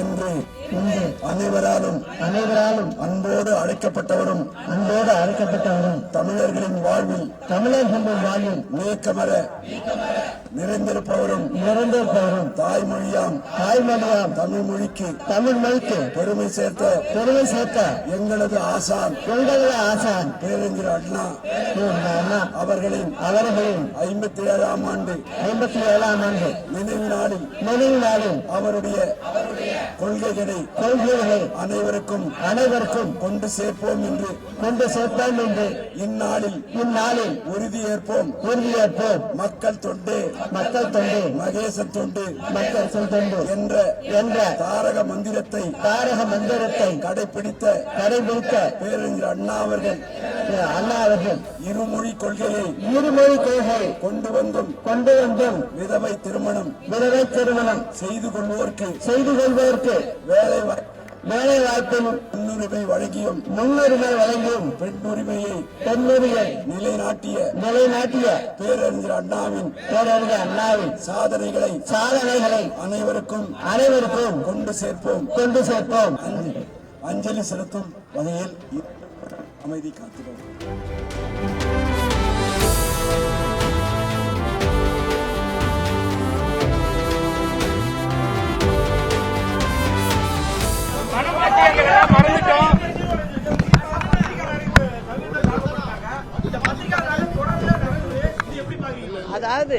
என்று அனைவராலும் அன்போடு அழைக்கப்பட்டவரும் தமிழர்களின் வாழ்வில் நீக்கமர நிறைந்திருப்பவரும் தாய்மொழியாம் தமிழ் மொழிக்கு பெருமை சேர்த்த எங்களது ஆசான் பேரறிஞர் அண்ணா அவர்களின் 57ஆம் ஆண்டு நினைவு நாளில் அவருடைய கொள்கைகளை அனைவருக்கும் கொண்டு சேர்ப்போம் என்று இந்நாளில் உறுதியேற்போம் மக்கள் தொண்டு மகேசன் தொண்டு என்ற தாரக மந்திரத்தை கடைபிடித்த பேரறிஞர் அண்ணா அவர்கள் இருமொழி கொள்கையை கொண்டு வந்தும் விதவை திருமணம் செய்து கொள்வோருக்கு வேலை வாய்ப்பில் முன்னுரிமை வழங்கியும் பெண்ணுரிமையை நிலைநாட்டிய பேரறிஞர் அண்ணாவின் சாதனைகளை அனைவருக்கும் கொண்டு சேர்ப்போம் அஞ்சலி செலுத்தும் வகையில் அமைதி காக்கிறோம். அதாவது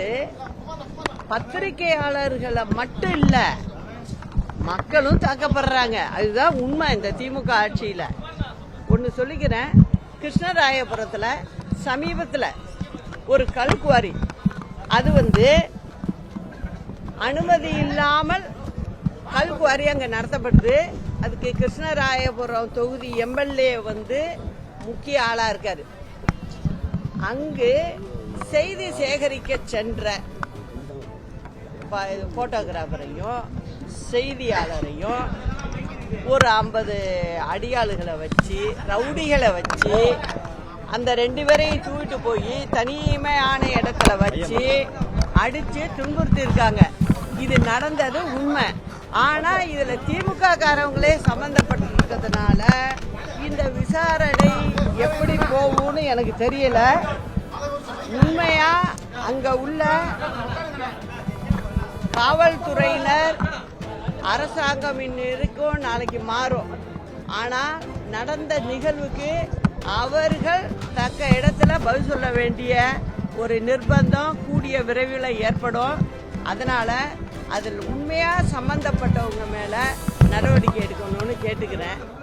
பத்திரிகையாளர்களை மட்டும் இல்ல, மக்களும் தாக்கப்படுறாங்க. அதுதான் உண்மை. இந்த திமுக ஆட்சியில ஒன்னு சொல்லிக்கிறேன். கிருஷ்ணராயபுரத்துல சமீபத்துல ஒரு கல்குவாரி, அது அனுமதி இல்லாமல் கல்குவாரி அங்க நடத்தப்படுது. அதுக்கு கிருஷ்ணராயபுரம் தொகுதி எம்எல்ஏ முக்கிய ஆளா இருக்காரு. அங்கு செய்தி சேகரிக்க சென்ற போட்டோகிராஃபரையும் செய்தியாளரையும் ஒரு 50 அடியாளுகளை வச்சு, ரவுடிகளை வச்சு, அந்த 2 பேரையும் தூக்கிட்டு போய் தனிமையான இடத்துல வச்சு அடிச்சு துன்புறுத்தி இருக்காங்க. இது நடந்தது உண்மை. ஆனா இதுல திமுக காரவங்களே சம்பந்தப்பட்டிருக்கிறதுனால இந்த விசாரணை எப்படி போகும்னு எனக்கு தெரியல. உண்மையா அங்க உள்ள காவல்துறையினர் அரசாங்கம் இருக்கும், நாளைக்கு மாறும். ஆனா நடந்த நிகழ்வுக்கு அவர்கள் தக்க இடத்துல பதில் சொல்ல வேண்டிய ஒரு நிர்பந்தம் கூடிய விரைவில் ஏற்படும். அதனால அதில் உண்மையா சம்பந்தப்பட்டவங்க மேல நடவடிக்கை எடுக்கணும்னு கேட்டுக்கிறேன்.